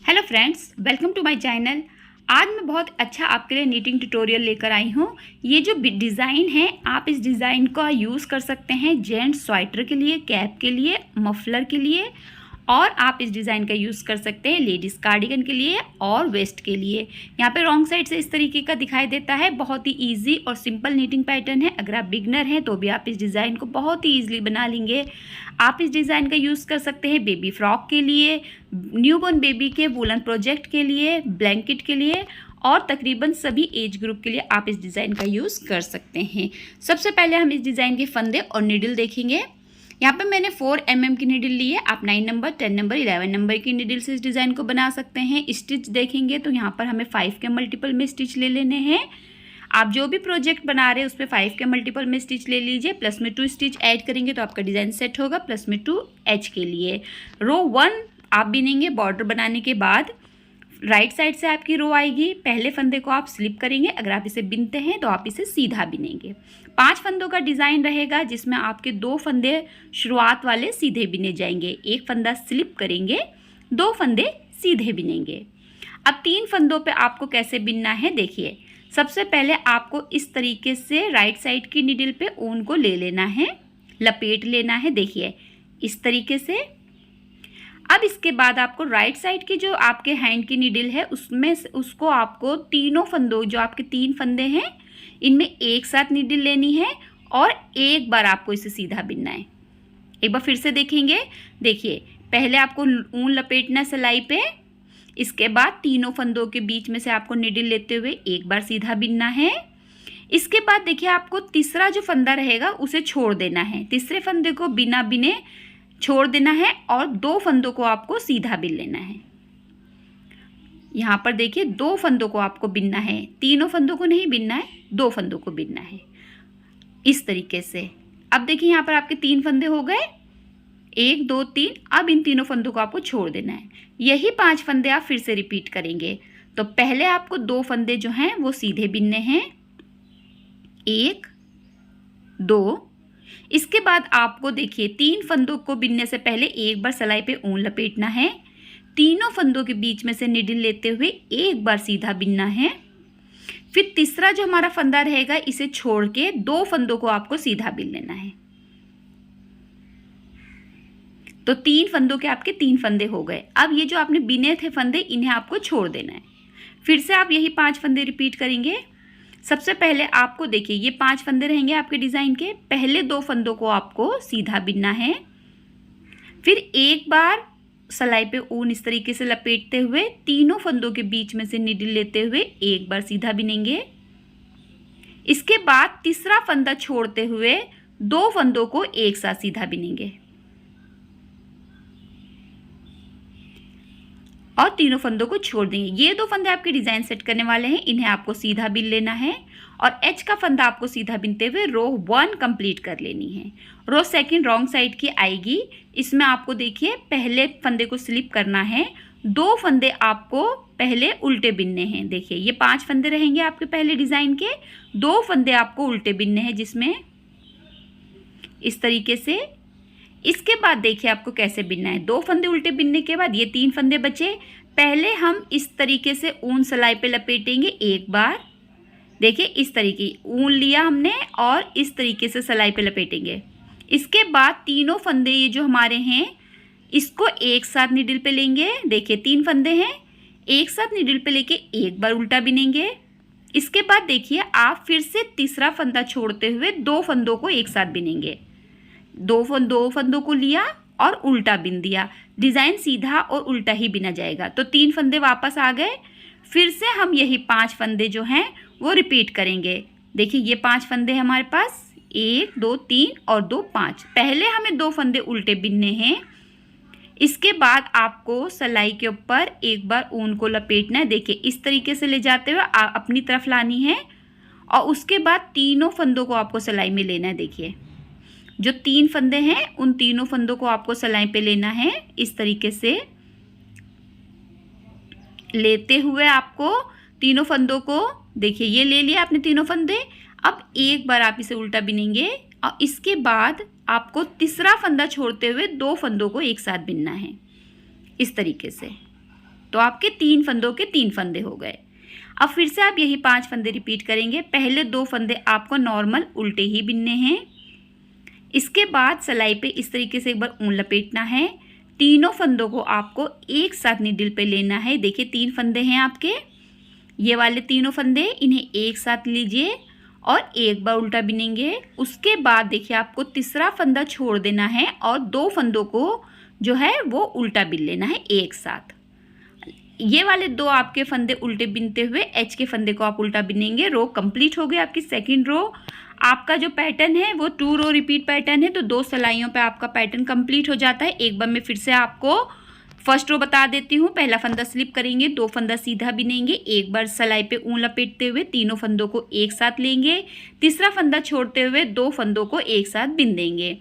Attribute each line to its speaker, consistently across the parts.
Speaker 1: Hello friends, welcome to my channel. आज मैं बहुत अच्छा आपके लिए नीटिंग ट्यूटोरियल लेकर आई हूँ। ये जो डिज़ाइन है, आप इस डिज़ाइन का यूज़ कर सकते हैं जेंट्स स्वेटर के लिए, कैप के लिए, मफलर के लिए, और आप इस डिज़ाइन का यूज़ कर सकते हैं लेडीज़ कार्डिगन के लिए और वेस्ट के लिए। यहाँ पे रॉन्ग साइड से इस तरीके का दिखाई देता है। बहुत ही इजी और सिंपल नीटिंग पैटर्न है। अगर आप बिगनर हैं तो भी आप इस डिज़ाइन को बहुत ही ईजिली बना लेंगे। आप इस डिज़ाइन का यूज़ कर सकते हैं बेबी फ्रॉक के लिए, न्यूबॉर्न बेबी के वूलन प्रोजेक्ट के लिए, ब्लैंकेट के लिए, और तकरीबन सभी एज ग्रुप के लिए आप इस डिज़ाइन का यूज़ कर सकते हैं। सबसे पहले हम इस डिज़ाइन के फंदे और नीडल देखेंगे। यहाँ पे मैंने 4 mm की नीडल ली है। आप 9 नंबर, 10 नंबर, 11 नंबर की नीडल से इस डिज़ाइन को बना सकते हैं। स्टिच देखेंगे तो यहाँ पर हमें 5 के मल्टीपल में स्टिच ले लेने हैं। आप जो भी प्रोजेक्ट बना रहे हैं उस पर 5 के मल्टीपल में स्टिच ले लीजिए। प्लस में 2 स्टिच ऐड करेंगे तो आपका डिज़ाइन सेट होगा। प्लस में 2 एच के लिए रो 1 आप बिनेंगे। बॉर्डर बनाने के बाद राइट साइड से आपकी रो आएगी। पहले फंदे को आप स्लिप करेंगे। अगर आप इसे बिनते हैं तो आप इसे सीधा बिनेंगे। 5 फंदों का डिज़ाइन रहेगा जिसमें आपके 2 फंदे शुरुआत वाले सीधे बिने जाएंगे, 1 फंदा स्लिप करेंगे, 2 फंदे सीधे बिनेंगे। अब 3 फंदों पे आपको कैसे बिनना है देखिए। सबसे पहले आपको इस तरीके से राइट साइड की निडल पे ऊन को ले लेना है, लपेट लेना है। देखिए इस तरीके से। अब इसके बाद आपको राइट साइड की जो आपके हैंड की निडल है उसको आपको तीनों फंदों, जो आपके 3 फंदे हैं, इनमें एक साथ निडल लेनी है और एक बार आपको इसे सीधा बिनना है। एक बार फिर से देखेंगे। देखिए पहले आपको ऊन लपेटना सिलाई पे, इसके बाद तीनों फंदों के बीच में से आपको निडल लेते हुए एक बार सीधा बिनना है। इसके बाद देखिए आपको तीसरा जो फंदा रहेगा उसे छोड़ देना है। तीसरे फंदे को बिना बिने छोड़ देना है और 2 फंदों को आपको सीधा बिन लेना है। यहाँ पर देखिए 2 फंदों को आपको बिनना है, तीनों फंदों को नहीं बिनना है, 2 फंदों को बिनना है इस तरीके से। अब देखिए यहाँ पर आपके 3 फंदे हो गए, 1 2 3। अब इन तीनों फंदों को आपको छोड़ देना है। यही 5 फंदे आप फिर से रिपीट करेंगे। तो पहले आपको 2 फंदे जो हैं वो सीधे बिनने हैं, 1 2। इसके बाद आपको देखिए 3 फंदों को बिनने से पहले एक बार सिलाई पे ऊन लपेटना है, तीनों फंदों के बीच में से निडल लेते हुए एक बार सीधा बिनना है। फिर तीसरा जो हमारा फंदा रहेगा इसे छोड़ के 2 फंदों को आपको सीधा बिन लेना है। तो 3 फंदों के आपके 3 फंदे हो गए। अब ये जो आपने बिने थे फंदे, इन्हें आपको छोड़ देना है। फिर से आप यही 5 फंदे रिपीट करेंगे। सबसे पहले आपको देखिए ये 5 फंदे रहेंगे आपके डिज़ाइन के। पहले 2 फंदों को आपको सीधा बिनना है, फिर एक बार सिलाई पे ऊन इस तरीके से लपेटते हुए तीनों फंदों के बीच में से निडल लेते हुए एक बार सीधा बिनेंगे। इसके बाद तीसरा फंदा छोड़ते हुए 2 फंदों को एक साथ सीधा बिनेंगे और तीनों फंदों को छोड़ देंगे। ये 2 फंदे आपके डिज़ाइन सेट करने वाले हैं, इन्हें आपको सीधा बिन लेना है और एच का फंदा आपको सीधा बिनते हुए रो 1 कंप्लीट कर लेनी है। रो 2 रॉन्ग साइड की आएगी। इसमें आपको देखिए पहले फंदे को स्लिप करना है, 2 फंदे आपको पहले उल्टे बिनने हैं। देखिए ये 5 फंदे रहेंगे आपके पहले डिज़ाइन के, 2 फंदे आपको उल्टे बिनने हैं जिसमें इस तरीके से। इसके बाद देखिए आपको कैसे बिनना है। 2 फंदे उल्टे बिनने के बाद ये 3 फंदे बचे। पहले हम इस तरीके से ऊन सिलाई पे लपेटेंगे एक बार। देखिए इस तरीके ऊन लिया हमने और इस तरीके से सिलाई पे लपेटेंगे। इसके बाद तीनों फंदे ये जो हमारे हैं इसको एक साथ निडल पे लेंगे। देखिए 3 फंदे हैं, एक साथ निडल पे लेके एक बार उल्टा बिनेंगे। इसके बाद देखिए आप फिर से तीसरा फंदा छोड़ते हुए 2 फंदों को एक साथ बिनेंगे। 2 फंदों को लिया और उल्टा बिन दिया। डिज़ाइन सीधा और उल्टा ही बिना जाएगा। तो 3 फंदे वापस आ गए। फिर से हम यही 5 फंदे जो हैं वो रिपीट करेंगे। देखिए ये 5 फंदे हैं हमारे पास, 1 2 3 और 2 5। पहले हमें 2 फंदे उल्टे बिनने हैं। इसके बाद आपको सिलाई के ऊपर एक बार ऊन को लपेटना है। देखिए इस तरीके से ले जाते हुए अपनी तरफ लानी है और उसके बाद तीनों फंदों को आपको सिलाई में लेना है। देखिए जो 3 फंदे हैं उन तीनों फंदों को आपको सिलाई पे लेना है। इस तरीके से लेते हुए आपको तीनों फंदों को, देखिए ये ले लिया आपने तीनों फंदे। अब एक बार आप इसे उल्टा बिनेंगे और इसके बाद आपको तीसरा फंदा छोड़ते हुए 2 फंदों को एक साथ बिनना है इस तरीके से। तो आपके 3 फंदों के 3 फंदे हो गए। अब फिर से आप यही 5 फंदे रिपीट करेंगे। पहले 2 फंदे आपको नॉर्मल उल्टे ही बिनने हैं। इसके बाद सिलाई पे इस तरीके से एक बार ऊन लपेटना है। तीनों फंदों को आपको एक साथ नीडल पे लेना है। देखिए 3 फंदे हैं आपके, ये वाले तीनों फंदे, इन्हें एक साथ लीजिए और एक बार उल्टा बिनेंगे। उसके बाद देखिए आपको तीसरा फंदा छोड़ देना है और 2 फंदों को जो है वो उल्टा बिन लेना है एक साथ। ये वाले 2 आपके फंदे उल्टे बिनते हुए एच के फंदे को आप उल्टा बिनेंगे। रो कंप्लीट हो गई आपकी सेकंड रो। आपका जो पैटर्न है वो 2 रो रिपीट पैटर्न है, तो 2 सिलाइयों पे आपका पैटर्न कंप्लीट हो जाता है। एक बार मैं फिर से आपको फर्स्ट रो बता देती हूँ। पहला फंदा स्लिप करेंगे, 2 फंदा सीधा बिनेंगे, एक बार सिलाई पे ऊन लपेटते हुए तीनों फंदों को एक साथ लेंगे, तीसरा फंदा छोड़ते हुए 2 फंदों को एक साथ बिन देंगे।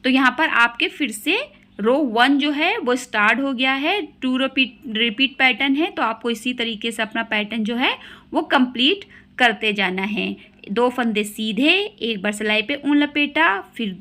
Speaker 1: तो यहाँ पर आपके फिर से रो 1 जो है वो स्टार्ट हो गया है। 2 रिपीट पैटर्न है, तो आपको इसी तरीके से अपना पैटर्न जो है वो कंप्लीट करते जाना है। 2 फंदे सीधे, एक बार सिलाई पे ऊन लपेटा, फिर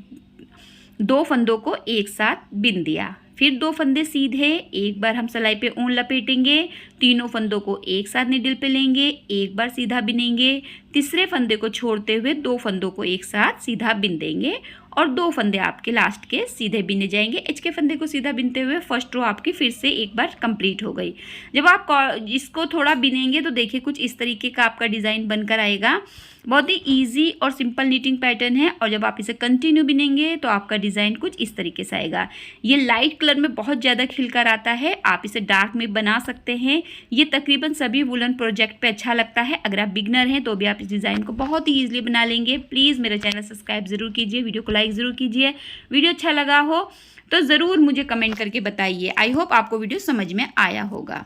Speaker 1: 2 फंदों को एक साथ बिन दिया, फिर 2 फंदे सीधे, एक बार हम सिलाई पे ऊन लपेटेंगे, तीनों फंदों को एक साथ नीडल पे लेंगे, एक बार सीधा बिनेंगे, तीसरे फंदे को छोड़ते हुए 2 फंदों को एक साथ सीधा बिन देंगे और 2 फंदे आपके लास्ट के सीधे बिने जाएंगे। एच के फंदे को सीधा बिनते हुए फर्स्ट रो आपकी फिर से एक बार कंप्लीट हो गई। जब आप इसको थोड़ा बिनेंगे तो देखिए कुछ इस तरीके का आपका डिज़ाइन बनकर आएगा। बहुत ही इजी और सिंपल नीटिंग पैटर्न है और जब आप इसे कंटिन्यू बिनेंगे तो आपका डिज़ाइन कुछ इस तरीके से आएगा। ये लाइट कलर में बहुत ज़्यादा खिलकर आता है, आप इसे डार्क में बना सकते हैं। ये तकरीबन सभी वुलन प्रोजेक्ट पे अच्छा लगता है। अगर आप बिगनर हैं तो भी आप इस डिज़ाइन को बहुत ही ईजिली बना लेंगे। प्लीज़ मेरा चैनल सब्सक्राइब ज़रूर कीजिए, वीडियो को लाइक ज़रूर कीजिए। वीडियो अच्छा लगा हो तो ज़रूर मुझे कमेंट करके बताइए। आई होप आपको वीडियो समझ में आया होगा।